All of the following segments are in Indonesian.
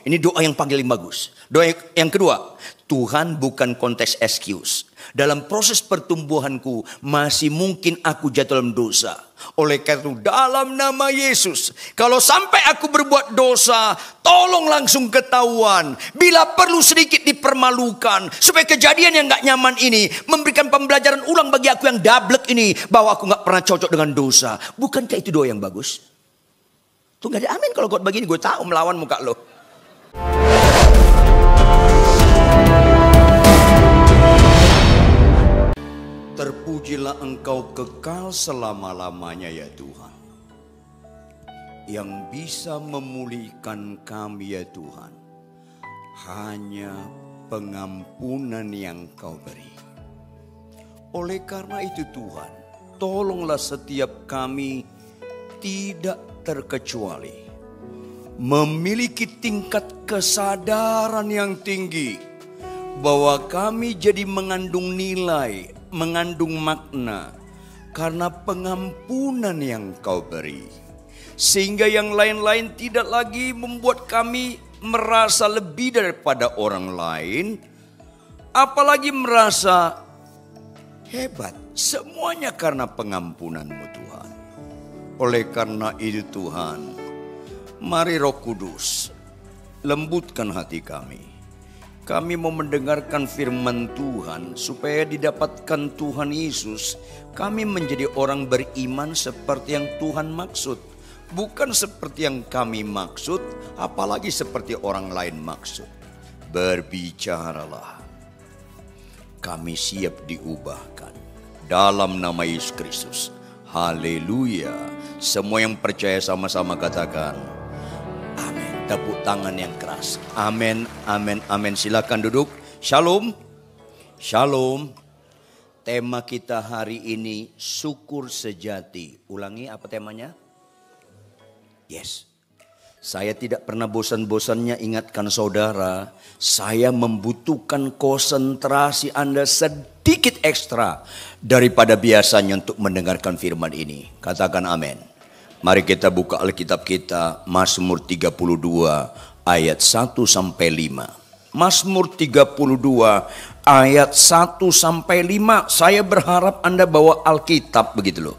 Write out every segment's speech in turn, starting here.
Ini doa yang paling bagus. Doa yang kedua, Tuhan bukan konteks excuse. Dalam proses pertumbuhanku masih mungkin aku jatuh dalam dosa. Oleh karena itu dalam nama Yesus, kalau sampai aku berbuat dosa, tolong langsung ketahuan. Bila perlu sedikit dipermalukan, supaya kejadian yang gak nyaman ini memberikan pembelajaran ulang bagi aku yang dablek ini, bahwa aku gak pernah cocok dengan dosa. Bukankah itu doa yang bagus? Tuh gak ada amin kalau kau begini, gue tahu melawan muka lo. Terpujilah Engkau kekal selama-lamanya ya Tuhan, yang bisa memulihkan kami ya Tuhan, hanya pengampunan yang Kau beri. Oleh karena itu Tuhan, tolonglah setiap kami tidak terkecuali memiliki tingkat kesadaran yang tinggi bahwa kami jadi mengandung nilai, mengandung makna karena pengampunan yang Kau beri. Sehingga yang lain-lain tidak lagi membuat kami merasa lebih daripada orang lain, apalagi merasa hebat. Semuanya karena pengampunan-Mu Tuhan. Oleh karena itu Tuhan, mari Roh Kudus lembutkan hati kami. Kami mau mendengarkan firman Tuhan supaya didapatkan Tuhan Yesus. Kami menjadi orang beriman seperti yang Tuhan maksud. Bukan seperti yang kami maksud, apalagi seperti orang lain maksud. Berbicaralah. Kami siap diubahkan. Dalam nama Yesus Kristus. Haleluya. Semua yang percaya sama-sama katakan amin. Tepuk tangan yang keras. Amin, amin, amin. Silakan duduk. Shalom. Shalom. Tema kita hari ini syukur sejati. Ulangi, apa temanya? Yes. Saya tidak pernah bosan-bosannya ingatkan saudara, saya membutuhkan konsentrasi Anda sedikit ekstra daripada biasanya untuk mendengarkan firman ini. Katakan amin. Mari kita buka Alkitab kita, Mazmur 32 ayat 1 sampai 5. Mazmur 32 ayat 1 sampai 5. Saya berharap Anda bawa Alkitab begitu loh.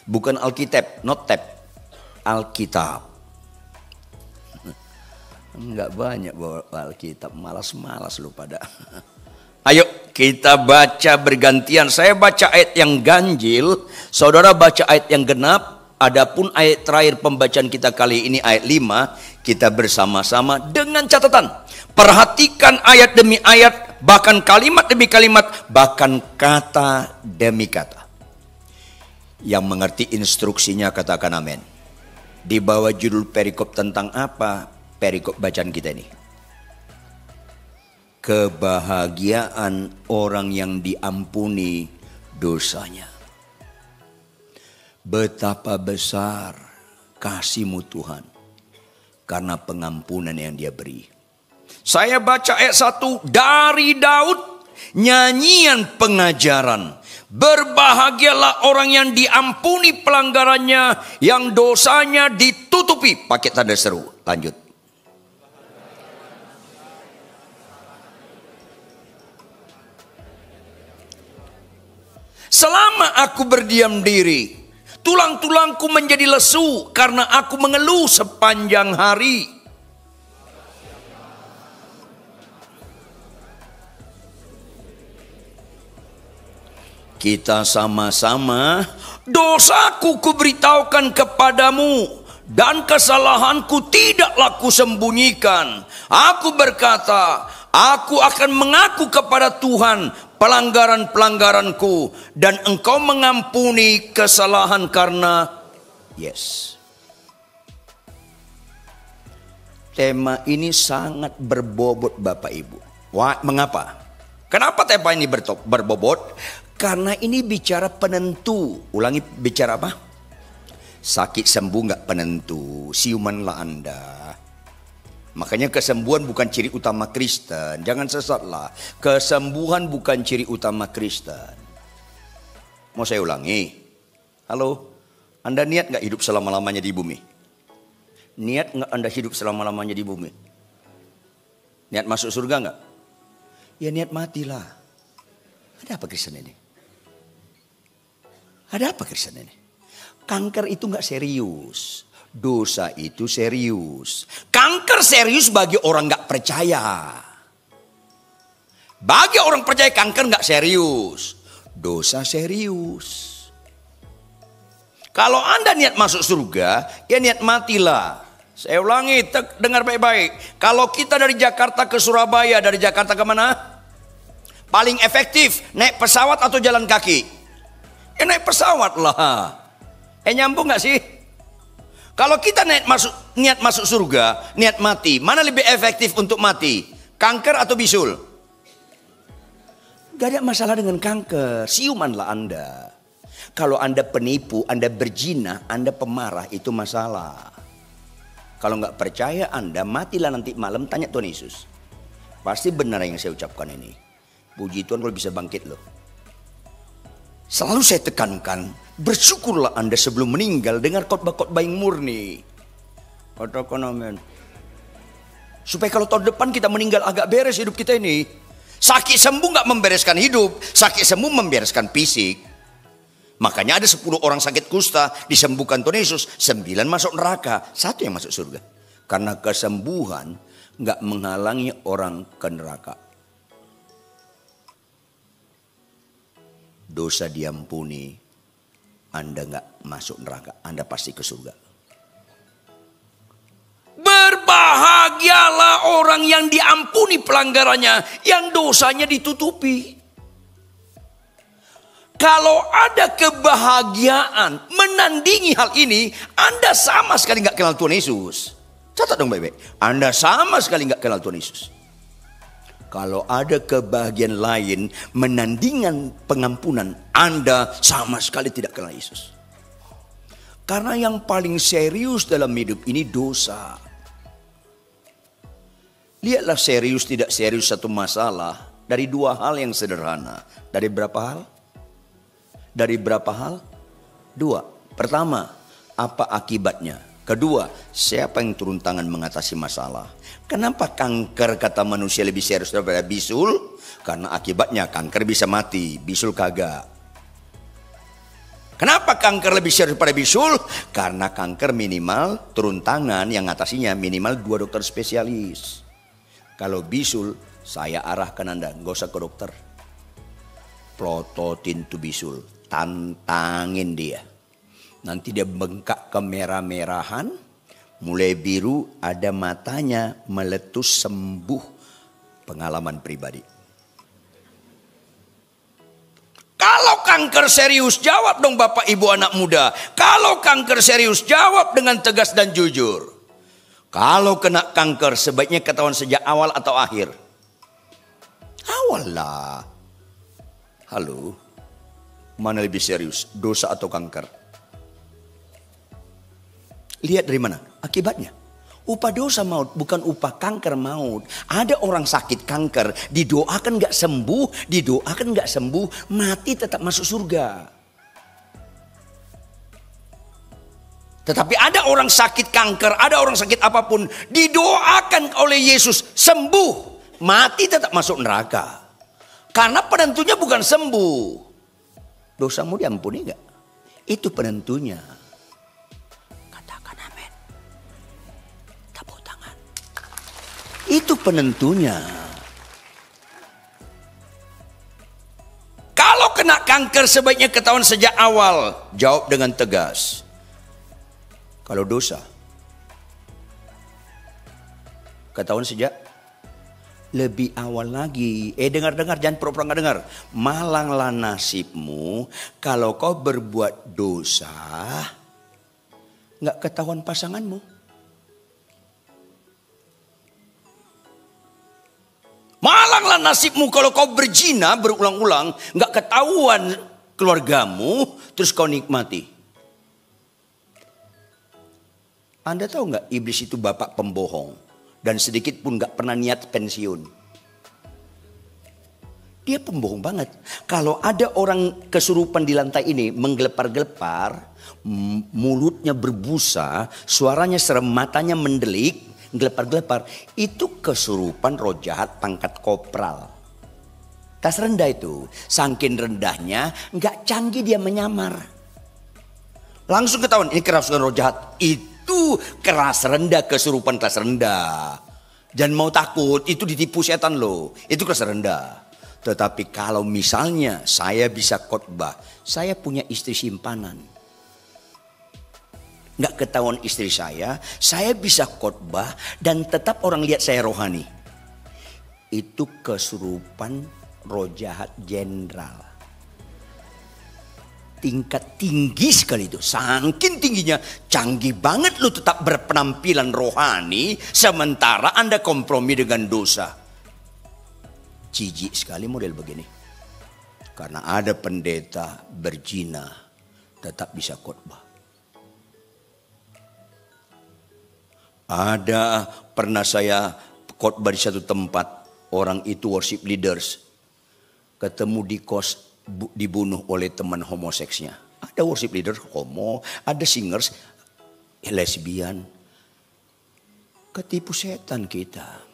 Bukan Alkitab, not tab. Alkitab. Enggak banyak bawa Alkitab, malas-malas lu pada. Ayo kita baca bergantian. Saya baca ayat yang ganjil, saudara baca ayat yang genap. Adapun ayat terakhir pembacaan kita kali ini ayat 5, kita bersama-sama dengan catatan. Perhatikan ayat demi ayat, bahkan kalimat demi kalimat, bahkan kata demi kata. Yang mengerti instruksinya katakan amin. Di bawah judul perikop tentang apa? Perikop bacaan kita ini. Kebahagiaan orang yang diampuni dosanya. Betapa besar kasih-Mu Tuhan karena pengampunan yang Dia beri. Saya baca ayat 1 dari Daud, nyanyian pengajaran. Berbahagialah orang yang diampuni pelanggarannya, yang dosanya ditutupi. Pakai tanda seru. Lanjut. Selama aku berdiam diri, tulang-tulangku menjadi lesu karena aku mengeluh sepanjang hari. Kita sama-sama, dosaku kuberitahukan kepadamu dan kesalahanku tidaklah kusembunyikan. Aku berkata, aku akan mengaku kepada Tuhan pelanggaran-pelanggaranku, dan Engkau mengampuni kesalahan karena yes. Tema ini sangat berbobot Bapak Ibu. Wah, mengapa? Kenapa tema ini berbobot? Karena ini bicara penentu. Ulangi, bicara apa? Sakit sembuh nggak penentu, siumanlah Anda. Makanya kesembuhan bukan ciri utama Kristen. Jangan sesatlah. Kesembuhan bukan ciri utama Kristen. Mau saya ulangi? Halo? Anda niat gak hidup selama-lamanya di bumi? Niat gak Anda hidup selama-lamanya di bumi? Niat masuk surga enggak? Ya niat matilah. Ada apa Kristen ini? Ada apa Kristen ini? Kanker itu enggak serius. Dosa itu serius. Kanker serius bagi orang enggak percaya. Bagi orang percaya kanker enggak serius. Dosa serius. Kalau Anda niat masuk surga, ya niat matilah. Saya ulangi, dengar baik-baik. Kalau kita dari Jakarta ke Surabaya, dari Jakarta ke mana? Paling efektif, naik pesawat atau jalan kaki? Ya naik pesawat lah. Nyambung gak sih? Kalau kita niat masuk surga, niat mati, mana lebih efektif untuk mati? Kanker atau bisul? Gak ada masalah dengan kanker, siumanlah Anda. Kalau Anda penipu, Anda berzina, Anda pemarah, itu masalah. Kalau nggak percaya Anda, matilah nanti malam, tanya Tuhan Yesus. Pasti benar yang saya ucapkan ini. Puji Tuhan kalau bisa bangkit loh. Selalu saya tekankan, bersyukurlah Anda sebelum meninggal, dengar khotbah-khotbah yang murni. Katakan amin. Supaya kalau tahun depan kita meninggal agak beres hidup kita ini. Sakit sembuh nggak membereskan hidup, sakit sembuh membereskan fisik. Makanya ada 10 orang sakit kusta disembuhkan Tuhan Yesus, 9 masuk neraka, 1 yang masuk surga. Karena kesembuhan nggak menghalangi orang ke neraka. Dosa diampuni, Anda nggak masuk neraka, Anda pasti ke surga. Berbahagialah orang yang diampuni pelanggarannya, yang dosanya ditutupi. Kalau ada kebahagiaan menandingi hal ini, Anda sama sekali nggak kenal Tuhan Yesus. Catat dong baik-baik. Anda sama sekali nggak kenal Tuhan Yesus. Kalau ada kebahagiaan lain menandingan pengampunan, Anda sama sekali tidak kenal Yesus. Karena yang paling serius dalam hidup ini dosa. Lihatlah serius tidak serius satu masalah dari 2 hal yang sederhana. Dari berapa hal? Dari berapa hal? 2. Pertama, apa akibatnya? Kedua, siapa yang turun tangan mengatasi masalah? Kenapa kanker kata manusia lebih serius daripada bisul? Karena akibatnya kanker bisa mati, bisul kagak. Kenapa kanker lebih serius daripada bisul? Karena kanker minimal turun tangan yang ngatasinya minimal 2 dokter spesialis. Kalau bisul, saya arahkan Anda, nggak usah ke dokter. Plototin tuh bisul. Tantangin dia. Nanti dia bengkak kemerah-merahan. Mulai biru, ada matanya, meletus, sembuh. Pengalaman pribadi. Kalau kanker serius, jawab dong Bapak Ibu anak muda. Kalau kanker serius, jawab dengan tegas dan jujur. Kalau kena kanker, sebaiknya ketahuan sejak awal atau akhir? Awal lah. Halo. Mana lebih serius, dosa atau kanker? Lihat dari mana? Akibatnya. Upah dosa maut, bukan upah kanker maut. Ada orang sakit kanker, didoakan gak sembuh, didoakan gak sembuh, mati tetap masuk surga. Tetapi ada orang sakit kanker, ada orang sakit apapun, didoakan oleh Yesus sembuh, mati tetap masuk neraka. Karena penentunya bukan sembuh. Dosamu diampuni enggak? Itu penentunya. Katakan amin. Tepuk tangan. Itu penentunya. Kalau kena kanker sebaiknya ketahuan sejak awal. Jawab dengan tegas. Kalau dosa, ketahuan sejak lebih awal lagi. Dengar-dengar, jangan pura-pura nggak dengar. Malanglah nasibmu kalau kau berbuat dosa, nggak ketahuan pasanganmu. Malanglah nasibmu kalau kau berzina berulang-ulang, nggak ketahuan keluargamu, terus kau nikmati. Anda tahu nggak iblis itu bapak pembohong? Dan sedikit pun gak pernah niat pensiun. Dia pembohong banget. Kalau ada orang kesurupan di lantai ini menggelepar-gelepar, mulutnya berbusa, suaranya serem, matanya mendelik, gelepar-gelepar. Itu kesurupan roh jahat pangkat kopral. Tas rendah itu, saking rendahnya nggak canggih dia menyamar. Langsung ketahuan ini kerasukan roh jahat. Itu kelas rendah, kesurupan kelas rendah. Jangan mau takut, itu ditipu setan loh. Itu kelas rendah. Tetapi kalau misalnya saya bisa khotbah, saya punya istri simpanan. Nggak ketahuan istri saya bisa khotbah dan tetap orang lihat saya rohani. Itu kesurupan roh jahat jenderal. Tingkat tinggi sekali itu. Saking tingginya, canggih banget lu tetap berpenampilan rohani sementara Anda kompromi dengan dosa. Jijik sekali model begini. Karena ada pendeta berzina tetap bisa khotbah. Ada pernah saya khotbah di satu tempat, orang itu worship leaders ketemu di kos dibunuh oleh teman homoseksnya. Ada worship leader homo, ada singers lesbian. Ketipu setan kita.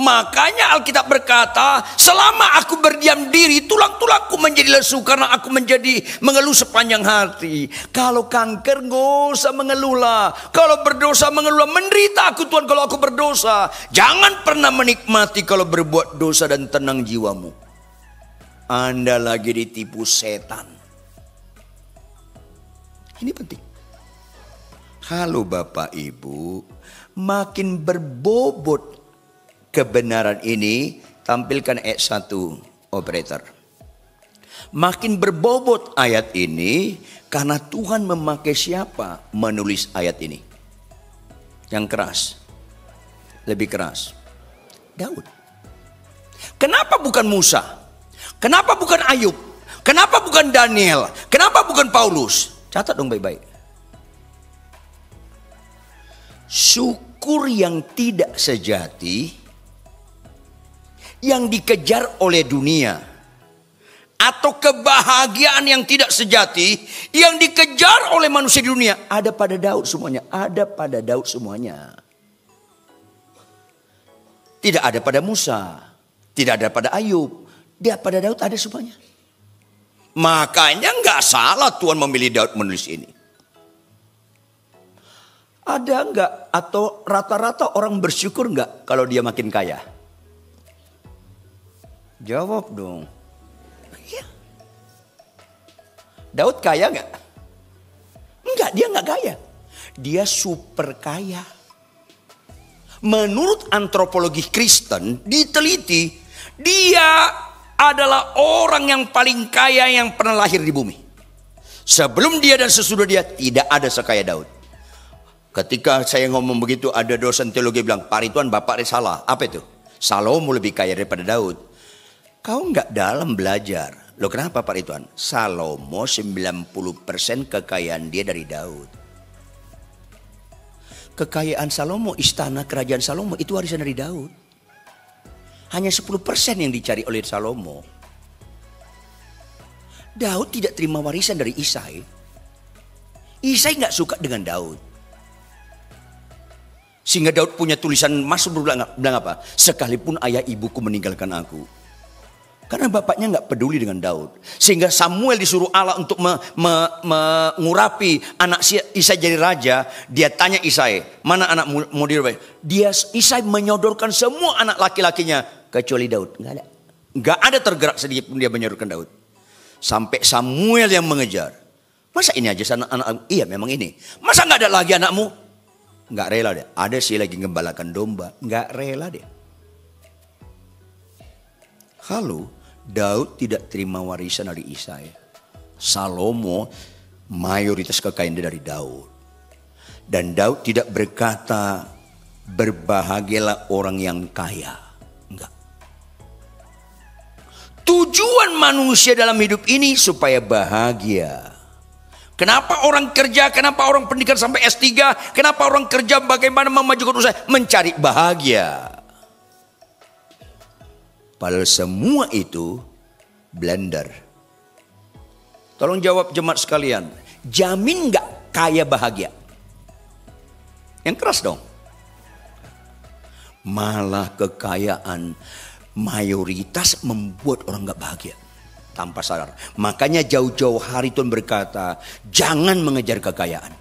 Makanya Alkitab berkata, selama aku berdiam diri, tulang-tulangku menjadi lesu karena aku mengeluh sepanjang hati. Kalau kanker nggak usah mengeluhlah. Kalau berdosa mengeluh, menderita aku Tuhan kalau aku berdosa. Jangan pernah menikmati kalau berbuat dosa dan tenang jiwamu. Anda lagi ditipu setan. Ini penting. Halo Bapak Ibu, makin berbobot kebenaran ini, tampilkan ayat 1 operator. Makin berbobot ayat ini karena Tuhan memakai siapa menulis ayat ini? Yang keras. Lebih keras. Daud. Kenapa bukan Musa? Kenapa bukan Ayub? Kenapa bukan Daniel? Kenapa bukan Paulus? Catat dong baik-baik. Syukur yang tidak sejati, yang dikejar oleh dunia, atau kebahagiaan yang tidak sejati yang dikejar oleh manusia di dunia, ada pada Daud semuanya. Ada pada Daud semuanya. Tidak ada pada Musa, tidak ada pada Ayub, dia pada Daud ada semuanya. Makanya nggak salah Tuhan memilih Daud menulis ini. Ada nggak atau rata-rata orang bersyukur nggak kalau dia makin kaya? Jawab dong. Iya. Daud kaya nggak? Enggak, dia nggak kaya. Dia super kaya. Menurut antropologi Kristen diteliti, dia adalah orang yang paling kaya yang pernah lahir di bumi. Sebelum dia dan sesudah dia tidak ada sekaya Daud. Ketika saya ngomong begitu, ada dosen teologi bilang, Pak Ridwan Bapak salah. Apa itu? Salomo lebih kaya daripada Daud. Kau nggak dalam belajar. Loh kenapa Pak Ridwan? Salomo 90% kekayaan dia dari Daud. Kekayaan Salomo, istana kerajaan Salomo itu warisan dari Daud. Hanya 10% yang dicari oleh Salomo. Daud tidak terima warisan dari Isai. Isai nggak suka dengan Daud. Sehingga Daud punya tulisan Mazmur bilang apa? Sekalipun ayah ibuku meninggalkan aku. Karena bapaknya nggak peduli dengan Daud. Sehingga Samuel disuruh Allah untuk mengurapi anak Isai jadi raja. Dia tanya Isai, mana anak mau dirubah? Isai menyodorkan semua anak laki-lakinya. Kecuali Daud. Nggak ada tergerak sedikit pun dia menyodorkan Daud. Sampai Samuel yang mengejar. Masa ini aja anak? Iya memang ini. Masa nggak ada lagi anakmu? Nggak rela deh. Ada sih lagi ngembalakan domba. Nggak rela deh. Halo. Daud tidak terima warisan dari Isai. Salomo mayoritas kekayaan dia dari Daud. Dan Daud tidak berkata berbahagialah orang yang kaya. Enggak. Tujuan manusia dalam hidup ini supaya bahagia. Kenapa orang kerja? Kenapa orang pendidikan sampai S3? Kenapa orang kerja? Bagaimana memajukan usaha? Mencari bahagia. Padahal semua itu blender. Tolong jawab jemaat sekalian. Jamin gak kaya bahagia? Yang keras dong. Malah kekayaan mayoritas membuat orang gak bahagia tanpa sadar. Makanya jauh-jauh hari Tuhan berkata, jangan mengejar kekayaan.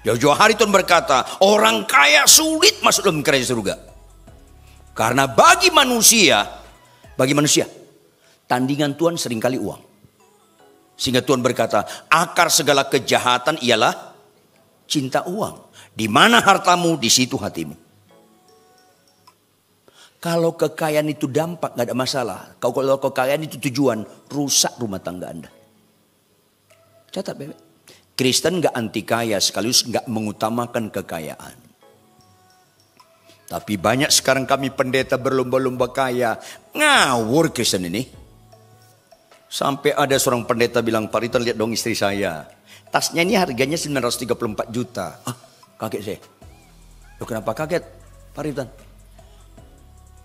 Jauh-jauh hari Tuhan berkata, orang kaya sulit masuk dalam kerajaan surga. Karena bagi manusia, tandingan Tuhan seringkali uang. Sehingga Tuhan berkata, akar segala kejahatan ialah cinta uang. Di mana hartamu, di situ hatimu. Kalau kekayaan itu dampak, gak ada masalah. Kalau kekayaan itu tujuan, rusak rumah tangga Anda. Catat bebek. Kristen gak anti kaya, sekaligus gak mengutamakan kekayaan. Tapi banyak sekarang kami pendeta berlomba-lomba kaya. Ngawur Kristen ini. Sampai ada seorang pendeta bilang, Pak Riton lihat dong istri saya. Tasnya ini harganya 934 juta. Kaget saya. Loh kenapa kaget Pak Riton?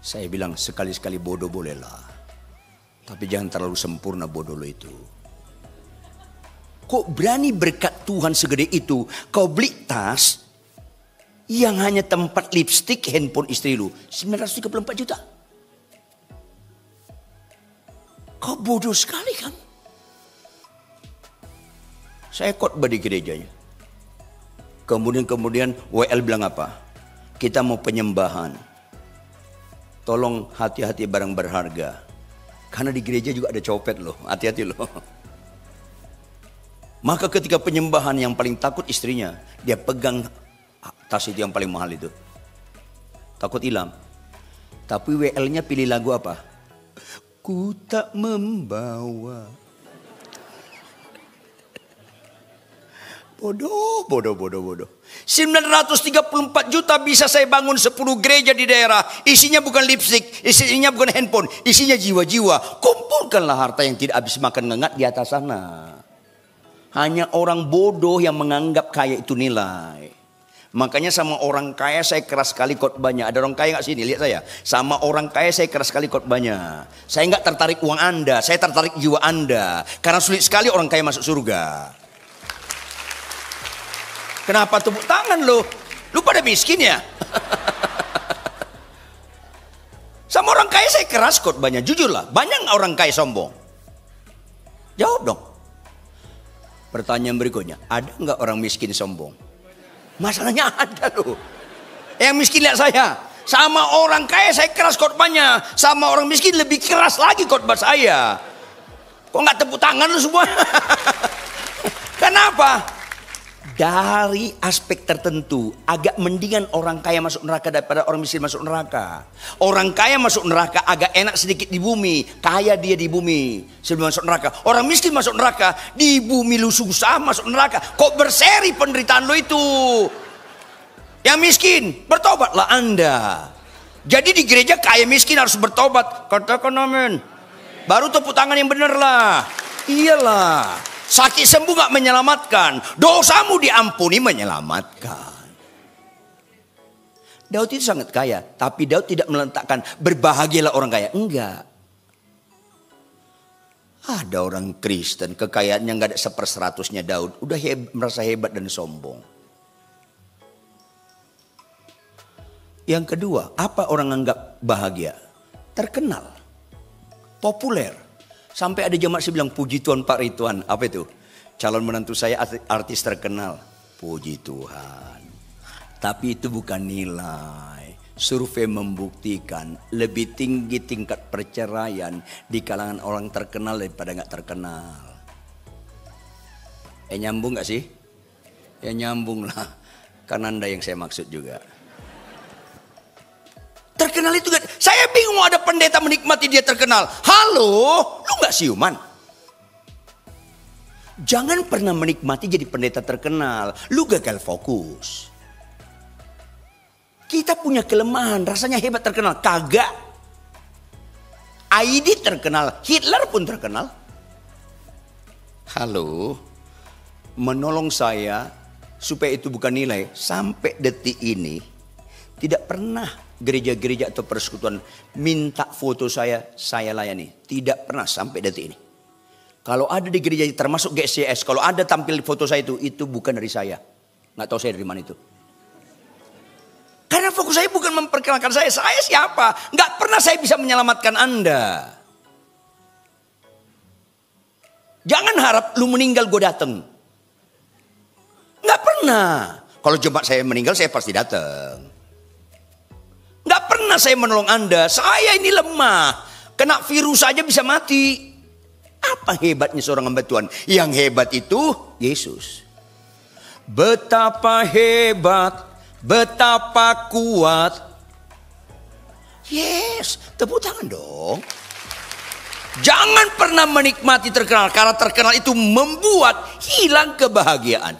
Saya bilang sekali-sekali bodoh bolehlah. Tapi jangan terlalu sempurna bodoh lo itu. Kok berani berkat Tuhan segede itu, kau beli tas yang hanya tempat lipstick handphone istri lu 934 juta. Kau bodoh sekali kan? Saya khotbah di gerejanya. Kemudian WL bilang apa? Kita mau penyembahan. Tolong hati-hati barang berharga. Karena di gereja juga ada copet loh. Hati-hati loh. Maka ketika penyembahan yang paling takut istrinya. Dia pegang tas itu yang paling mahal itu. Takut hilang. Tapi WL-nya pilih lagu apa? Ku tak membawa. Bodoh. 934 juta bisa saya bangun 10 gereja di daerah. Isinya bukan lipstick, isinya bukan handphone, isinya jiwa-jiwa. Kumpulkanlah harta yang tidak habis makan ngengat di atas sana. Hanya orang bodoh yang menganggap kaya itu nilai. Makanya sama orang kaya saya keras sekali khotbahnya. Ada orang kaya gak sini? Lihat saya. Sama orang kaya saya keras sekali khotbahnya. Saya gak tertarik uang Anda, saya tertarik jiwa Anda. Karena sulit sekali orang kaya masuk surga. Kenapa tepuk tangan lo? Lu pada miskin ya? Sama orang kaya saya keras khotbahnya. Jujur lah, banyak orang kaya sombong? Jawab dong. Pertanyaan berikutnya, ada nggak orang miskin sombong? Masalahnya ada loh. Yang miskin lihat saya. Sama orang kaya saya keras khotbahnya. Sama orang miskin lebih keras lagi khotbah saya. Kok nggak tepuk tangan lu semua? Kenapa? Dari aspek tertentu agak mendingan orang kaya masuk neraka daripada orang miskin masuk neraka. Orang kaya masuk neraka agak enak sedikit di bumi, kaya dia di bumi sebelum masuk neraka. Orang miskin masuk neraka, di bumi lu susah masuk neraka. Kok berseri penderitaan lu itu? Yang miskin, bertobatlah Anda. Jadi di gereja kaya miskin harus bertobat. Katakan amin. Baru tepuk tangan yang bener lah. Iyalah. Sakit sembuh gak menyelamatkan. Dosamu diampuni menyelamatkan. Daud itu sangat kaya. Tapi Daud tidak meletakkan berbahagialah orang kaya. Enggak. Ada orang Kristen kekayaannya gak ada 1/100-nya Daud. Udah merasa hebat dan sombong. Yang kedua, apa orang anggap bahagia? Terkenal. Populer. Sampai ada jemaat saya bilang, puji Tuhan Pak Rituan. Apa itu? Calon menantu saya artis terkenal. Puji Tuhan. Tapi itu bukan nilai. Survei membuktikan lebih tinggi tingkat perceraian di kalangan orang terkenal daripada gak terkenal. Nyambung gak sih? Ya nyambung lah. Karena Anda yang saya maksud juga. Terkenal itu kan, saya bingung ada pendeta menikmati dia terkenal. Halo, lu gak siuman? Jangan pernah menikmati jadi pendeta terkenal. Lu gagal fokus. Kita punya kelemahan, rasanya hebat terkenal. Kagak. ID terkenal, Hitler pun terkenal. Halo, menolong saya supaya itu bukan nilai. Sampai detik ini, tidak pernah gereja-gereja atau persekutuan minta foto saya layani. Tidak pernah sampai detik ini. Kalau ada di gereja termasuk GCS, kalau ada tampil di foto saya itu bukan dari saya. Nggak tahu saya dari mana itu. Karena fokus saya bukan memperkenalkan saya siapa. Nggak pernah saya bisa menyelamatkan Anda. Jangan harap lu meninggal gue datang. Nggak pernah. Kalau jemaat saya meninggal saya pasti datang. Nggak pernah saya menolong Anda. Saya ini lemah. Kena virus saja bisa mati. Apa hebatnya seorang hamba Tuhan? Yang hebat itu Yesus. Betapa hebat, betapa kuat. Yes, tepuk tangan dong. Jangan pernah menikmati terkenal. Karena terkenal itu membuat hilang kebahagiaan.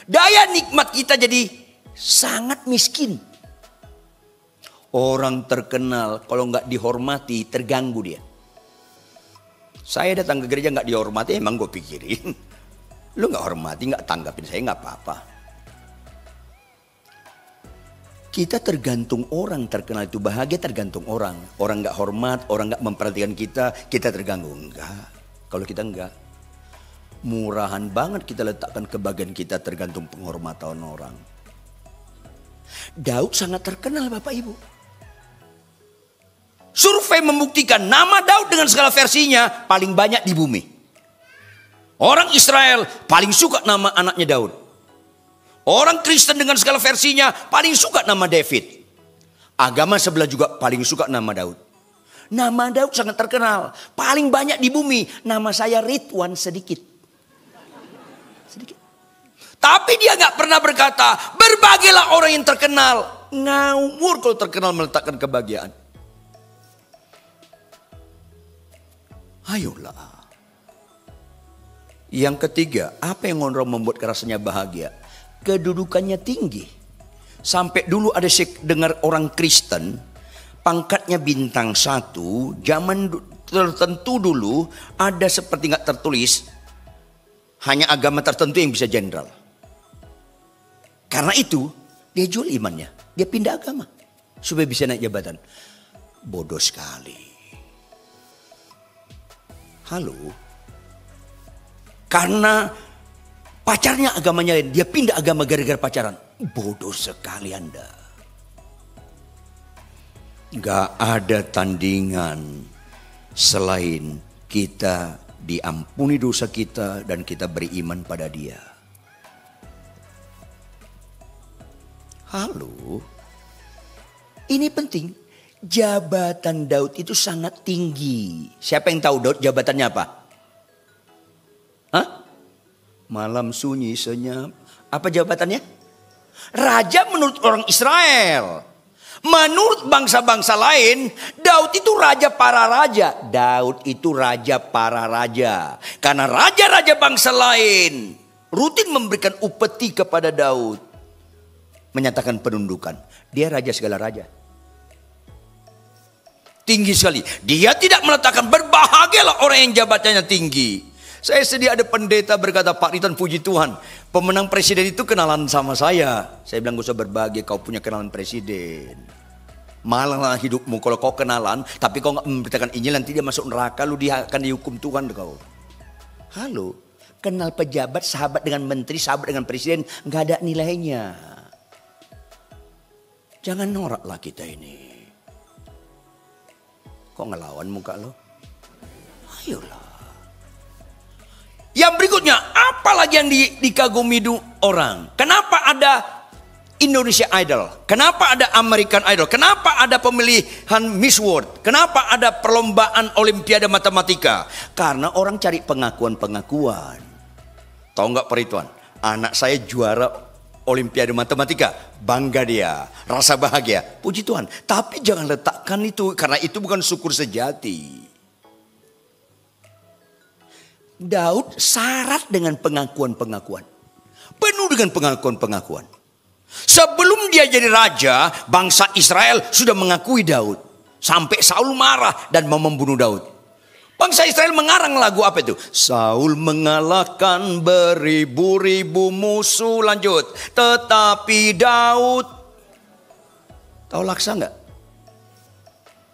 Daya nikmat kita jadi sangat miskin. Orang terkenal kalau nggak dihormati terganggu dia. Saya datang ke gereja nggak dihormati, emang gue pikirin. Lu nggak hormati, nggak tanggapin saya nggak apa-apa. Kita tergantung orang terkenal itu bahagia tergantung orang. Orang nggak hormat, orang nggak memperhatikan kita terganggu. Enggak, kalau kita enggak. Murahan banget kita letakkan kebahagiaan kita tergantung penghormatan orang. Daud sangat terkenal Bapak Ibu. Survei membuktikan nama Daud dengan segala versinya paling banyak di bumi. Orang Israel paling suka nama anaknya Daud. Orang Kristen dengan segala versinya paling suka nama David. Agama sebelah juga paling suka nama Daud. Nama Daud sangat terkenal. Paling banyak di bumi. Nama saya Ridwan sedikit. Sedikit. Tapi dia gak pernah berkata, berbahagialah orang yang terkenal. Ngawur kalau terkenal meletakkan kebahagiaan. Ayolah. Yang ketiga, apa yang orang membuat rasanya bahagia? Kedudukannya tinggi. Sampai dulu ada dengar orang Kristen, pangkatnya bintang 1, zaman tertentu dulu ada seperti nggak tertulis, hanya agama tertentu yang bisa jenderal. Karena itu, dia jual imannya, dia pindah agama supaya bisa naik jabatan. Bodoh sekali. Halo. Karena pacarnya agamanya lain, dia pindah agama gara-gara pacaran. Bodoh sekali Anda. Gak ada tandingan selain kita diampuni dosa kita dan kita beriman pada Dia. Halo. Ini penting. Jabatan Daud itu sangat tinggi. Siapa yang tahu Daud jabatannya apa? Hah? Malam sunyi senyap. Apa jabatannya? Raja menurut orang Israel. Menurut bangsa-bangsa lain, Daud itu raja para raja. Daud itu raja para raja. Karena raja-raja bangsa lain rutin memberikan upeti kepada Daud. Menyatakan penundukan. Dia raja segala raja. Tinggi sekali. Dia tidak meletakkan berbahagialah orang yang jabatannya tinggi. Saya sedih ada pendeta berkata, Pak Ridwan puji Tuhan. Pemenang presiden itu kenalan sama saya. Saya bilang gak usah berbahagia kau punya kenalan presiden. Malah hidupmu kalau kau kenalan. Tapi kau gak memberitakan Injil nanti dia masuk neraka. Lu dia akan dihukum Tuhan kau. Halo. Kenal pejabat, sahabat dengan menteri, sahabat dengan presiden. Gak ada nilainya. Jangan noraklah kita ini. Kok ngelawan muka lo? Ayolah. Yang berikutnya, apa lagi yang dikagumi orang? Kenapa ada Indonesia Idol? Kenapa ada American Idol? Kenapa ada pemilihan Miss World? Kenapa ada perlombaan Olimpiade Matematika? Karena orang cari pengakuan-pengakuan. Tahu nggak Pak Ridwan? Anak saya juara Olimpiade Matematika, bangga dia, rasa bahagia, puji Tuhan. Tapi jangan letakkan itu, karena itu bukan syukur sejati. Daud syarat dengan pengakuan-pengakuan, penuh dengan pengakuan-pengakuan. Sebelum dia jadi raja, bangsa Israel sudah mengakui Daud. Sampai Saul marah dan mau membunuh Daud. Bangsa Israel mengarang lagu apa itu? Saul mengalahkan beribu-ribu musuh, lanjut. Tetapi Daud, tahu laksa nggak?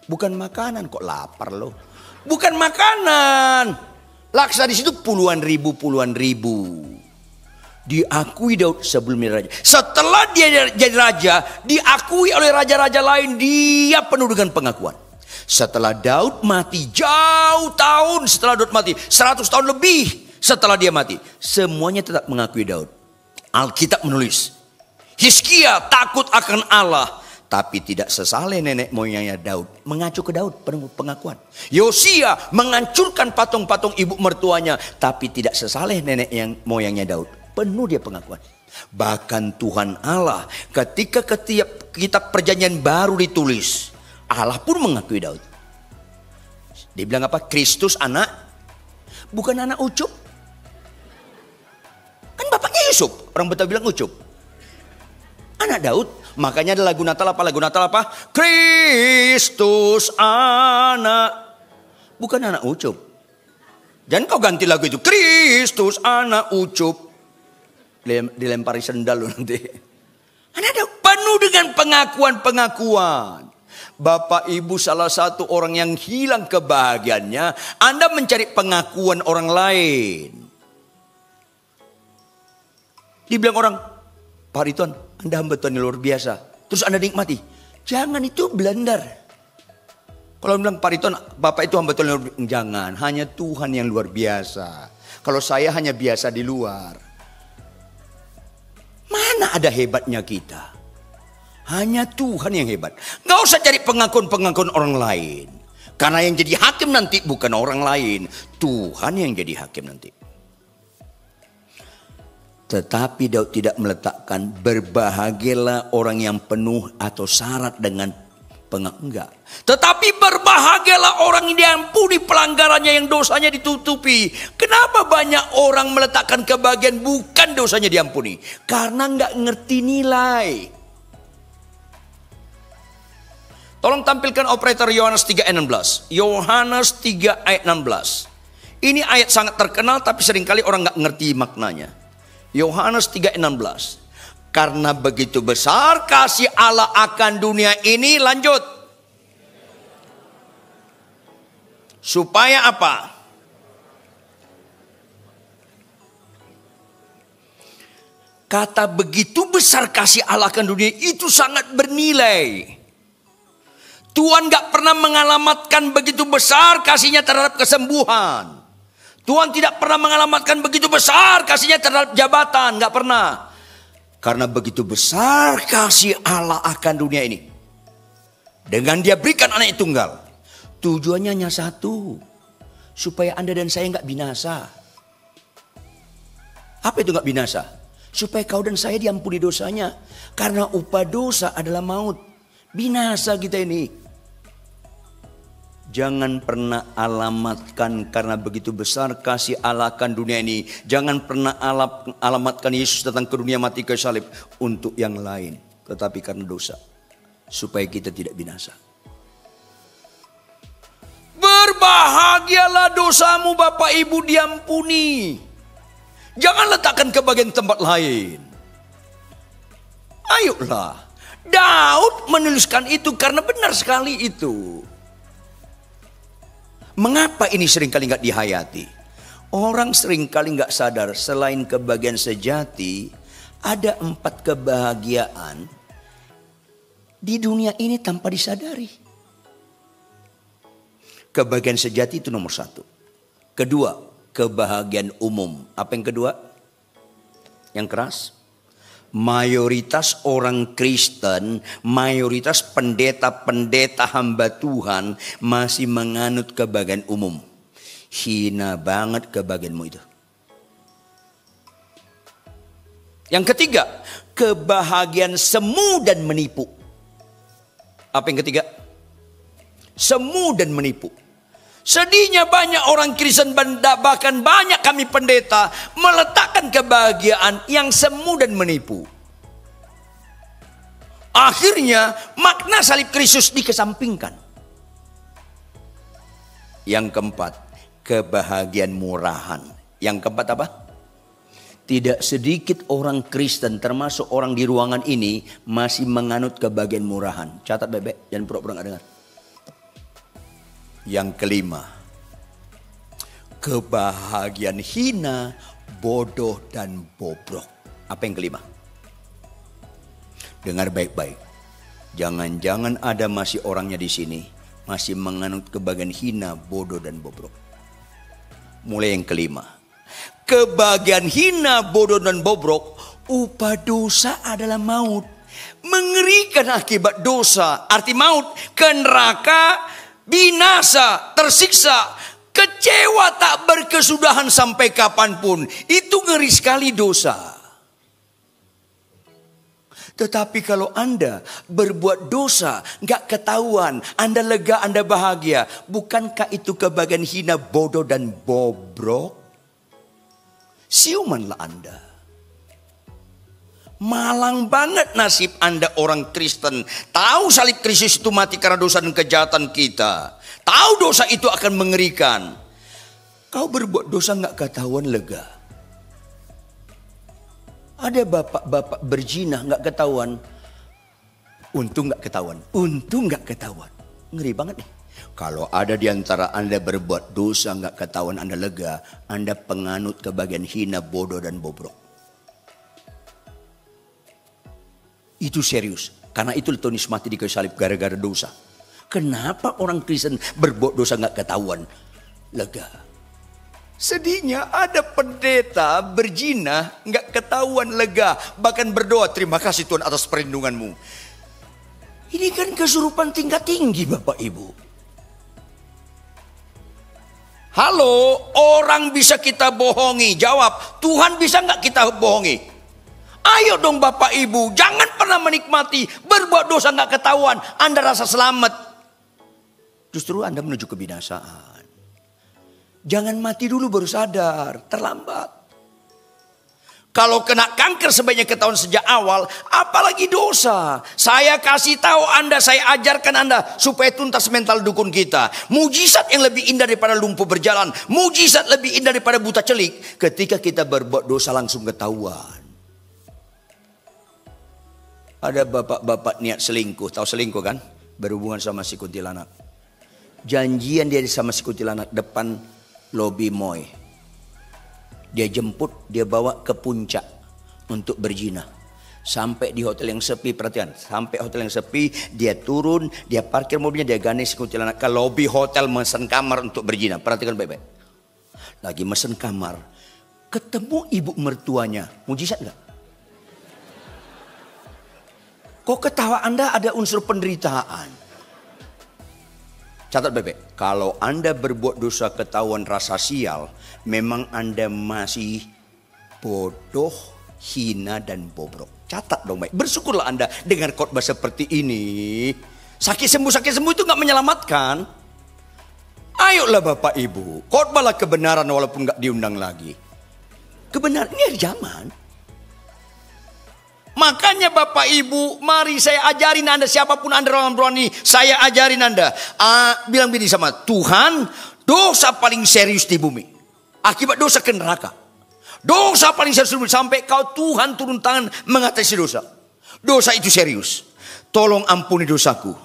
Bukan makanan, kok lapar loh. Bukan makanan. Laksa di situ puluhan ribu. Diakui Daud sebelum menjadi raja. Setelah dia jadi raja, diakui oleh raja-raja lain. Dia penuh dengan pengakuan. Setelah Daud mati, jauh tahun setelah Daud mati, 100 tahun lebih setelah dia mati, semuanya tetap mengakui Daud. Alkitab menulis, Hizkia takut akan Allah, tapi tidak sesaleh nenek moyangnya Daud. Mengacu ke Daud, penuh pengakuan. Yosia menghancurkan patung-patung ibu mertuanya, tapi tidak sesaleh nenek moyangnya Daud. Penuh dia pengakuan. Bahkan Tuhan Allah ketika kitab perjanjian baru ditulis, Allah pun mengakui Daud. Dia bilang apa? Kristus anak, bukan anak ucup. Kan bapaknya Yusuf, orang Betawi bilang ucup. Anak Daud. Makanya ada lagu Natal apa? Lagu Natal apa? Kristus anak, bukan anak ucup. Jangan kau ganti lagu itu. Kristus anak ucup. Dilempari sendal lu nanti. Anak Daud penuh dengan pengakuan-pengakuan. Bapak ibu salah satu orang yang hilang kebahagiaannya, Anda mencari pengakuan orang lain. Dibilang orang, Pak Rituan, Anda hamba Tuhan yang luar biasa. Terus Anda nikmati. Jangan, itu blunder. Kalau bilang Pak Rituan, Bapak itu hamba Tuhan yang luar biasa. Jangan, hanya Tuhan yang luar biasa. Kalau saya hanya biasa di luar. Mana ada hebatnya kita? Hanya Tuhan yang hebat. Gak usah cari pengakuan-pengakuan orang lain. Karena yang jadi hakim nanti bukan orang lain. Tuhan yang jadi hakim nanti. Tetapi Daud tidak meletakkan berbahagialah orang yang penuh atau syarat dengan enggak. Tetapi berbahagialah orang yang diampuni pelanggarannya, yang dosanya ditutupi. Kenapa banyak orang meletakkan kebahagiaan bukan dosanya diampuni? Karena enggak ngerti nilai. Tolong tampilkan operator Yohanes 3 ayat 16. Yohanes 3 ayat 16. Ini ayat sangat terkenal tapi seringkali orang enggak ngerti maknanya. Yohanes 3 ayat 16. Karena begitu besar kasih Allah akan dunia ini, lanjut. Supaya apa? Kata begitu besar kasih Allah akan dunia itu sangat bernilai. Tuhan gak pernah mengalamatkan begitu besar kasihnya terhadap kesembuhan. Tuhan tidak pernah mengalamatkan begitu besar kasihnya terhadap jabatan. Gak pernah. Karena begitu besar kasih Allah akan dunia ini. Dengan dia berikan anak tunggal. Tujuannya hanya satu. Supaya Anda dan saya gak binasa. Apa itu gak binasa? Supaya kau dan saya diampuni dosanya. Karena upah dosa adalah maut. Binasa kita ini. Jangan pernah alamatkan karena begitu besar kasih Allah akan dunia ini. Jangan pernah alamatkan Yesus datang ke dunia mati kayu salib untuk yang lain. Tetapi karena dosa. Supaya kita tidak binasa. Berbahagialah dosamu Bapak Ibu diampuni. Jangan letakkan ke bagian tempat lain. Ayolah. Daud menuliskan itu karena benar sekali itu. Mengapa ini seringkali nggak dihayati? Orang seringkali nggak sadar selain kebahagiaan sejati, ada 4 kebahagiaan di dunia ini tanpa disadari. Kebahagiaan sejati itu nomor 1. Kedua, kebahagiaan umum. Apa yang kedua? Yang keras? Mayoritas orang Kristen, mayoritas pendeta-pendeta hamba Tuhan masih menganut kebahagiaan umum. Hina banget kebahagiaanmu itu. Yang ketiga, kebahagiaan semu dan menipu. Apa yang ketiga? Semu dan menipu. Sedihnya banyak orang Kristen, bahkan banyak kami pendeta meletakkan kebahagiaan yang semu dan menipu. Akhirnya makna salib Kristus dikesampingkan. Yang keempat, kebahagiaan murahan. Yang keempat apa? Tidak sedikit orang Kristen termasuk orang di ruangan ini masih menganut kebahagiaan murahan. Catat bebek, jangan pura-pura nggak dengar. Yang kelima, kebahagiaan hina bodoh dan bobrok. Apa yang kelima? Dengar baik-baik. Jangan-jangan ada masih orangnya di sini masih menganut kebagian hina, bodoh dan bobrok. Mulai yang kelima. Kebagian hina, bodoh dan bobrok, upah dosa adalah maut. Mengerikan akibat dosa, arti maut, ke neraka, binasa, tersiksa, kecewa tak berkesudahan sampai kapanpun. Itu ngeri sekali dosa. Tetapi kalau Anda berbuat dosa, gak ketahuan, Anda lega, Anda bahagia. Bukankah itu kebagian hina, bodoh dan bobrok? Siumanlah Anda. Malang banget nasib Anda orang Kristen. Tahu salib Kristus itu mati karena dosa dan kejahatan kita. Tahu dosa itu akan mengerikan. Kau berbuat dosa gak ketahuan, lega. Ada bapak-bapak berzina gak ketahuan. Untung gak ketahuan. Untung gak ketahuan. Ngeri banget nih. Kalau ada di antara Anda berbuat dosa gak ketahuan, Anda lega. Anda penganut kebagian hina, bodoh dan bobrok. Itu serius. Karena itu Tunis mati di kayu salib gara-gara dosa. Kenapa orang Kristen berbuat dosa gak ketahuan? Lega. Sedihnya ada pendeta berzina nggak ketahuan, lega, bahkan berdoa, terima kasih Tuhan atas perlindunganmu. Ini kan kesurupan tingkat tinggi Bapak Ibu. Halo, orang bisa kita bohongi, jawab, Tuhan bisa nggak kita bohongi? Ayo dong Bapak Ibu, jangan pernah menikmati berbuat dosa nggak ketahuan, Anda rasa selamat. Justru Anda menuju kebinasaan. Jangan mati dulu baru sadar, terlambat. Kalau kena kanker sebaiknya ketahuan sejak awal, apalagi dosa. Saya kasih tahu Anda, saya ajarkan Anda supaya tuntas mental dukun kita. Mujizat yang lebih indah daripada lumpuh berjalan, mujizat lebih indah daripada buta celik. Ketika kita berbuat dosa langsung ketahuan. Ada bapak-bapak niat selingkuh, tahu selingkuh kan? Berhubungan sama si kuntilanak. Janjian dia sama si kuntilanak depan lobi Moy. Dia jemput, dia bawa ke puncak untuk berzina. Sampai di hotel yang sepi, perhatian. Sampai hotel yang sepi, dia turun, dia parkir mobilnya, dia gandeng si kuntilanak ke lobi hotel mesen kamar untuk berzina. Perhatikan baik-baik. Lagi mesen kamar, ketemu ibu mertuanya. Mujizat enggak? Kok ketawa Anda ada unsur penderitaan? Catat baik-baik, kalau Anda berbuat dosa ketahuan rasa sial, memang Anda masih bodoh, hina dan bobrok. Catat dong baik, bersyukurlah Anda dengar khotbah seperti ini. Sakit sembuh itu gak menyelamatkan. Ayolah Bapak Ibu, khotbahlah kebenaran walaupun gak diundang lagi. Kebenaran ini zaman. Makanya Bapak Ibu, mari saya ajarin Anda, siapapun Anda orang berani, saya ajarin Anda. Bilang begini sama Tuhan, dosa paling serius di bumi. Akibat dosa ke neraka. Dosa paling serius di bumi, sampai kau Tuhan turun tangan mengatasi dosa. Dosa itu serius. Tolong ampuni dosaku.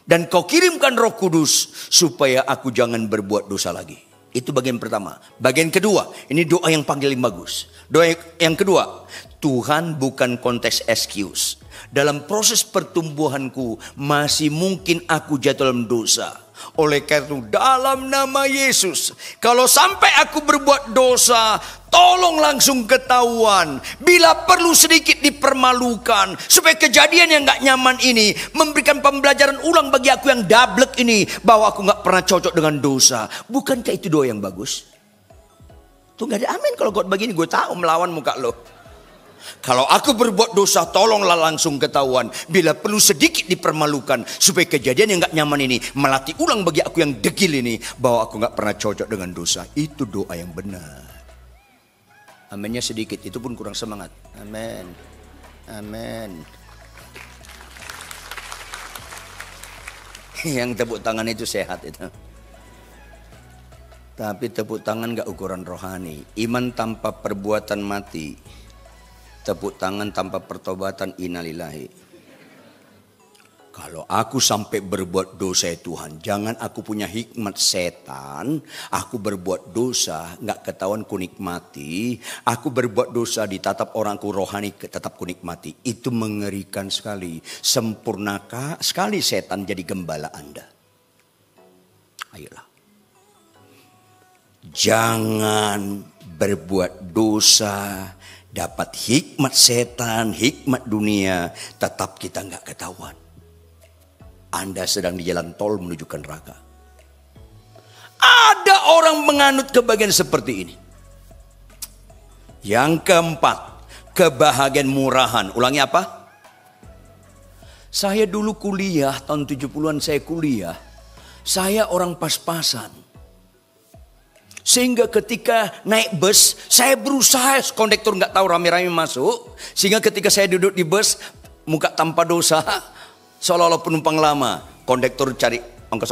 Dan kau kirimkan Roh Kudus supaya aku jangan berbuat dosa lagi. Itu bagian pertama. Bagian kedua, ini doa yang paling bagus. Doa yang kedua, Tuhan bukan konteks excuse. Dalam proses pertumbuhanku masih mungkin aku jatuh dalam dosa. Oleh karena itu dalam nama Yesus, kalau sampai aku berbuat dosa, tolong langsung ketahuan. Bila perlu sedikit dipermalukan, supaya kejadian yang gak nyaman ini memberikan pembelajaran ulang bagi aku yang dablek ini, bahwa aku gak pernah cocok dengan dosa. Bukankah itu doa yang bagus? Tuh gak ada amin kalau gue begini, gue tahu melawan muka lo. Kalau aku berbuat dosa, tolonglah langsung ketahuan. Bila perlu sedikit dipermalukan, supaya kejadian yang gak nyaman ini melatih ulang bagi aku yang degil ini, bahwa aku gak pernah cocok dengan dosa. Itu doa yang benar. Aminnya sedikit, itu pun kurang semangat. Amin. Amin. Yang tepuk tangan itu sehat itu. Tapi tepuk tangan gak ukuran rohani. Iman tanpa perbuatan mati. Tepuk tangan tanpa pertobatan, innalillahi. Kalau aku sampai berbuat dosa ya Tuhan, jangan aku punya hikmat setan, aku berbuat dosa, nggak ketahuan ku nikmati, aku berbuat dosa ditatap orangku rohani tetap ku nikmati. Itu mengerikan sekali. Sempurnakah sekali setan jadi gembala Anda. Ayolah. Jangan berbuat dosa, dapat hikmat setan, hikmat dunia, tetap kita nggak ketahuan. Anda sedang di jalan tol menuju ke neraka. Ada orang menganut kebahagiaan seperti ini. Yang keempat, kebahagiaan murahan. Ulangi apa? Saya dulu kuliah, tahun 70-an saya kuliah. Saya orang pas-pasan. Sehingga ketika naik bus, saya berusaha, kondektur nggak tahu rame-rame masuk. Sehingga ketika saya duduk di bus, muka tanpa dosa, seolah-olah penumpang lama, kondektur cari ongkos.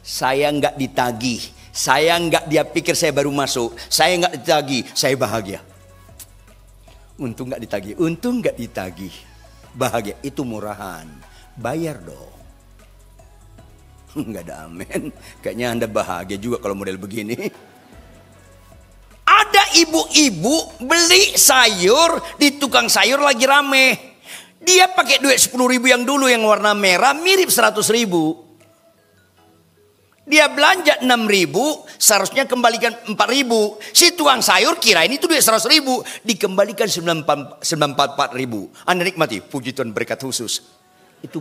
Saya nggak ditagih, saya nggak, dia pikir saya baru masuk, saya nggak ditagih, saya bahagia. Untung nggak ditagih, bahagia itu murahan, bayar dong. Nggak ada amin, kayaknya Anda bahagia juga kalau model begini. Ada ibu-ibu beli sayur di tukang sayur lagi rame. Dia pakai duit 10.000 yang dulu yang warna merah mirip 100.000. Dia belanja 6.000, seharusnya kembalikan 4.000. Si tukang sayur kirain itu duit 100.000, dikembalikan 94.000. Anda nikmati, puji Tuhan berkat khusus. Itu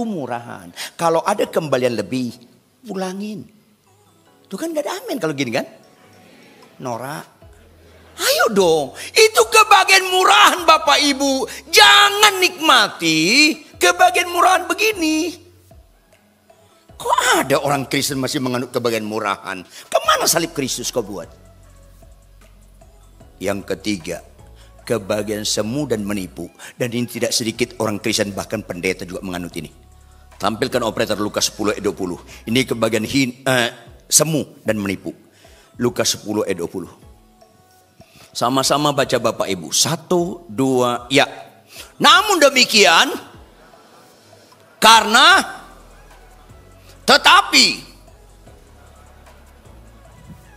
murahan. Kalau ada kembalian lebih, pulangin. Itu kan gak ada amin kalau gini kan? Norak. Ayo dong, itu kebahagiaan murahan Bapak Ibu. Jangan nikmati kebahagiaan murahan begini. Kok ada orang Kristen masih menganut kebahagiaan murahan? Kemana salib Kristus kau buat? Yang ketiga, kebahagiaan semu dan menipu. Dan ini tidak sedikit orang Kristen, bahkan pendeta juga menganut ini. Tampilkan operator Lukas 10 ayat 20. Ini kebahagiaan semu dan menipu. Lukas 10 ayat 20. Sama-sama baca Bapak Ibu. 1, 2, ya. Namun demikian, tetapi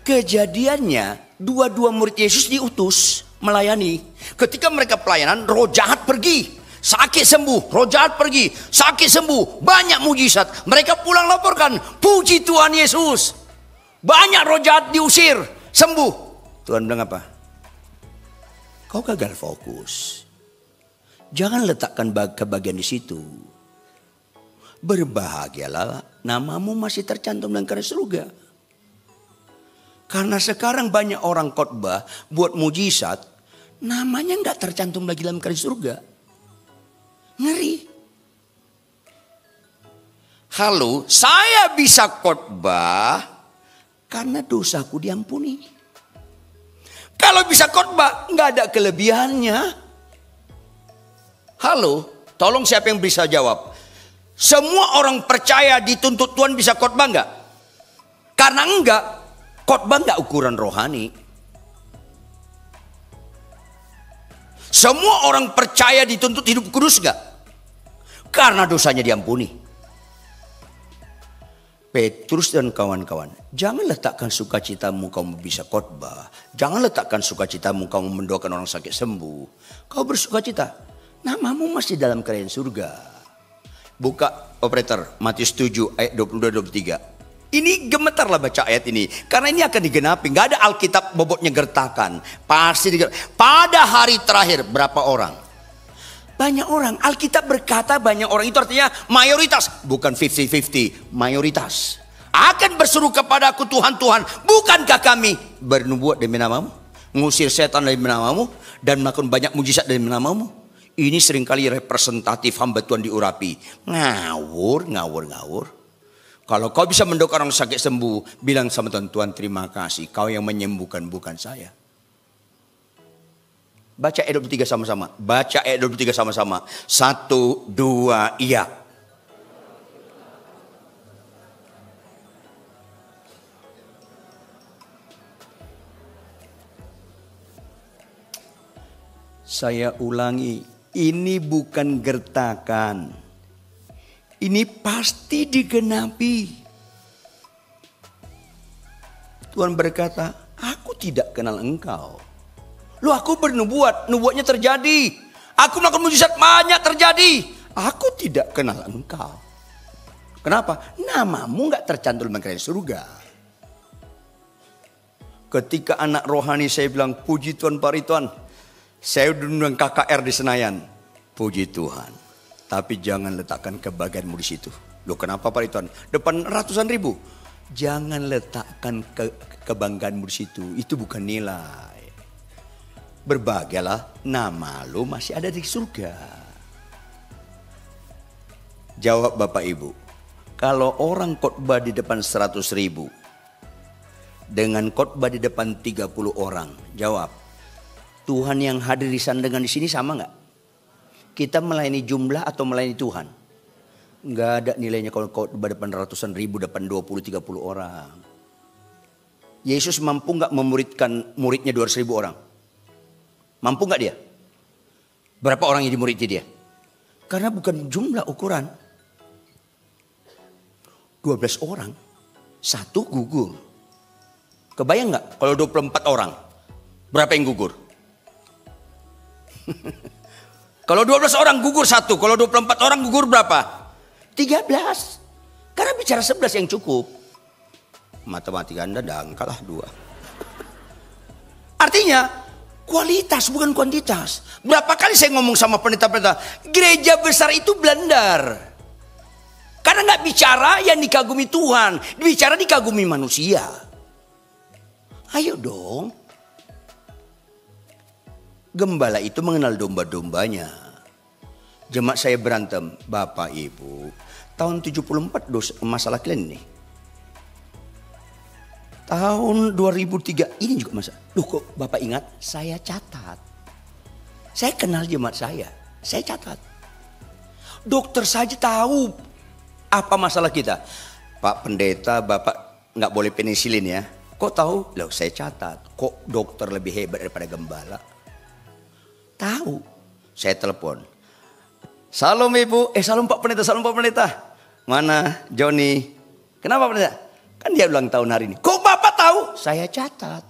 kejadiannya dua murid Yesus diutus melayani. Ketika mereka pelayanan, roh jahat pergi, sakit sembuh, roh jahat pergi, sakit sembuh, banyak mujizat. Mereka pulang laporkan, puji Tuhan Yesus, banyak roh jahat diusir, sembuh. Tuhan bilang apa? Kau gagal fokus. Jangan letakkan kebahagiaan di situ. Berbahagialah, namamu masih tercantum dalam kerajaan surga. Karena sekarang banyak orang khotbah buat mujizat, namanya nggak tercantum lagi dalam kerajaan surga. Ngeri. Halo, saya bisa khotbah karena dosaku diampuni. Kalau bisa khotbah, nggak ada kelebihannya. Halo, tolong siapa yang bisa jawab? Semua orang percaya dituntut Tuhan bisa khotbah nggak? Karena enggak, khotbah nggak ukuran rohani. Semua orang percaya dituntut hidup kudus nggak? Karena dosanya diampuni. Petrus dan kawan-kawan, jangan letakkan sukacitamu kamu bisa khotbah. Jangan letakkan sukacitamu kamu mendoakan orang sakit sembuh. Kau bersukacita, namamu masih dalam kerajaan surga. Buka operator Matius 7 ayat 22-23. Ini gemetarlah baca ayat ini, karena ini akan digenapi. Gak ada Alkitab bobotnya gertakan. Pasti pada hari terakhir berapa orang? Banyak orang. Alkitab berkata banyak orang, itu artinya mayoritas, bukan 50-50, mayoritas akan berseru kepadaku, Tuhan, Tuhan, bukankah kami bernubuat demi namamu, ngusir setan dari namamu, dan melakukan banyak mujizat dari namamu? Ini seringkali representatif hamba Tuhan diurapi. Ngawur. Kalau kau bisa mendoakan orang sakit sembuh, bilang sama Tuhan, Tuhan terima kasih, kau yang menyembuhkan, bukan saya. Baca ayat 23 sama-sama. 1, 2, iya. Saya ulangi, ini bukan gertakan. Ini pasti digenapi. Tuhan berkata, aku tidak kenal engkau. Loh, aku bernubuat, nubuatnya terjadi. Aku melakukan mujizat banyak terjadi. Aku tidak kenal engkau. Kenapa? Namamu gak tercantum dalam kerajaan surga. Ketika anak rohani saya bilang, puji Tuhan Pak Ridwan, saya udah undang KKR di Senayan. Puji Tuhan. Tapi jangan letakkan kebahagiaanmu di situ. Loh, kenapa Pak Ridwan? Depan ratusan ribu. Jangan letakkan kebanggaanmu di situ. Itu bukan nilai. Berbahagialah, nama lu masih ada di surga. Jawab Bapak Ibu. Kalau orang khotbah di depan 100 ribu. Dengan khotbah di depan 30 orang. Jawab. Tuhan yang hadir di sana dengan di sini sama nggak? Kita melayani jumlah atau melayani Tuhan? Nggak ada nilainya kalau khotbah depan ratusan ribu, depan 20-30 orang. Yesus mampu nggak memuridkan muridnya 200 ribu orang? Mampu nggak dia? Berapa orang yang dimuridi dia? Karena bukan jumlah ukuran. 12 orang, satu gugur. Kebayang nggak kalau 24 orang, berapa yang gugur? Kalau 12 orang gugur satu, kalau 24 orang gugur berapa? 13. Karena bicara 11 yang cukup. Matematika Anda dangkalah 2. Artinya kualitas bukan kuantitas. Berapa kali saya ngomong sama pendeta-pendeta, gereja besar itu blunder. Karena nggak bicara yang dikagumi Tuhan, bicara dikagumi manusia. Ayo dong. Gembala itu mengenal domba-dombanya. Jemaat saya berantem, Bapak Ibu. Tahun 74 masalah kalian nih. Tahun 2003 ini juga masalah. Loh, kok Bapak ingat? Saya catat. Saya kenal jemaat saya catat. Dokter saja tahu apa masalah kita. Pak Pendeta, Bapak nggak boleh penisilin ya. Kok tahu? Loh, saya catat. Kok dokter lebih hebat daripada gembala? Tahu. Saya telepon. Salam Ibu. Salam Pak Pendeta, salam Pak Pendeta. Mana Joni? Kenapa Pendeta? Kan dia ulang tahun hari ini. Kok Bapak tahu? Saya catat.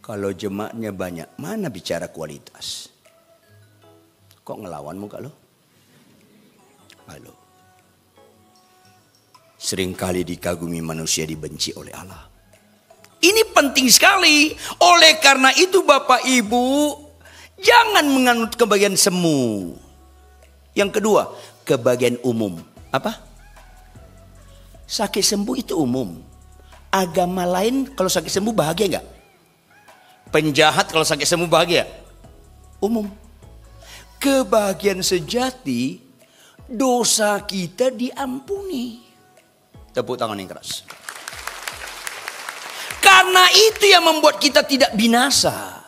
Kalau jemaatnya banyak, mana bicara kualitas? Kok ngelawan muka lo? Halo. Seringkali dikagumi manusia, dibenci oleh Allah. Ini penting sekali. Oleh karena itu Bapak Ibu, jangan menganut kebagian semu. Yang kedua, kebagian umum. Apa? Sakit sembuh itu umum. Agama lain kalau sakit sembuh bahagia enggak? Penjahat kalau sakit sembuh bahagia? Umum. Kebahagiaan sejati, dosa kita diampuni. Tepuk tangan yang keras. Karena itu yang membuat kita tidak binasa.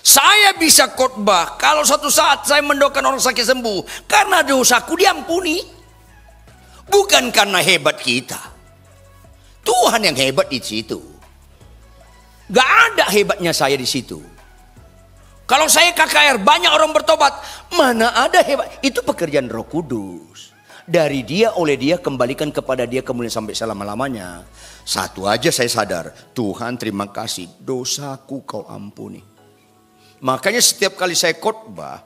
Saya bisa khotbah kalau suatu saat saya mendoakan orang sakit sembuh karena dosaku diampuni. Bukan karena hebat kita. Tuhan yang hebat di situ. Gak ada hebatnya saya di situ. Kalau saya KKR banyak orang bertobat, mana ada hebat? Itu pekerjaan Roh Kudus. Dari dia, oleh dia, kembalikan kepada dia kemuliaan sampai selama-lamanya. Satu aja saya sadar, Tuhan terima kasih, dosaku kau ampuni. Makanya setiap kali saya khotbah,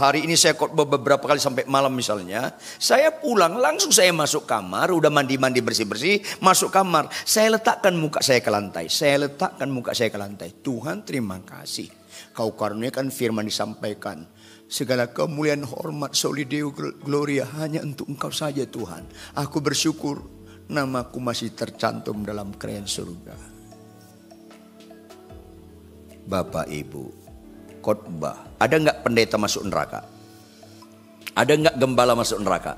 hari ini saya khotbah beberapa kali sampai malam misalnya, saya pulang langsung saya masuk kamar, udah mandi-mandi bersih-bersih, masuk kamar, saya letakkan muka saya ke lantai, Tuhan terima kasih, kau karuniakan firman disampaikan, segala kemuliaan, hormat, soli Deo Gloria hanya untuk engkau saja Tuhan. Aku bersyukur namaku masih tercantum dalam kerajaan surga. Bapak Ibu, khotbah. Ada nggak pendeta masuk neraka? Ada nggak gembala masuk neraka?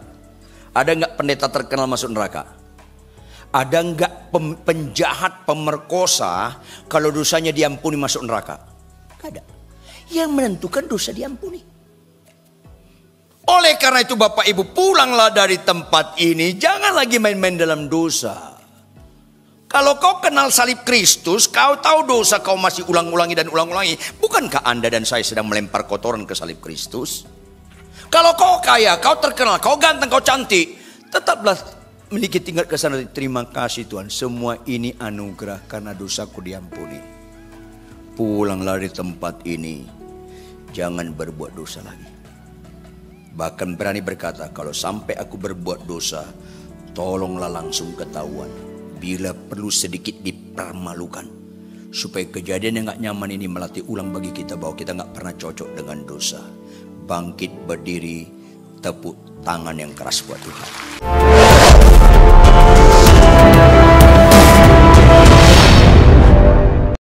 Ada nggak pendeta terkenal masuk neraka? Ada nggak penjahat, pemerkosa kalau dosanya diampuni masuk neraka? Gak ada. Yang menentukan dosa diampuni. Oleh karena itu Bapak Ibu, pulanglah dari tempat ini, jangan lagi main-main dalam dosa. Kalau kau kenal salib Kristus, kau tahu dosa kau masih ulang-ulangi dan ulang-ulangi. Bukankah Anda dan saya sedang melempar kotoran ke salib Kristus? Kalau kau kaya, kau terkenal, kau ganteng, kau cantik, tetaplah memiliki tingkat kesenangan. Terima kasih Tuhan, semua ini anugerah karena dosaku diampuni. Pulanglah dari tempat ini, jangan berbuat dosa lagi. Bahkan berani berkata, kalau sampai aku berbuat dosa, tolonglah langsung ketahuan. Bila perlu sedikit dipermalukan, supaya kejadian yang gak nyaman ini melatih ulang bagi kita bahwa kita gak pernah cocok dengan dosa. Bangkit berdiri, tepuk tangan yang keras buat Tuhan.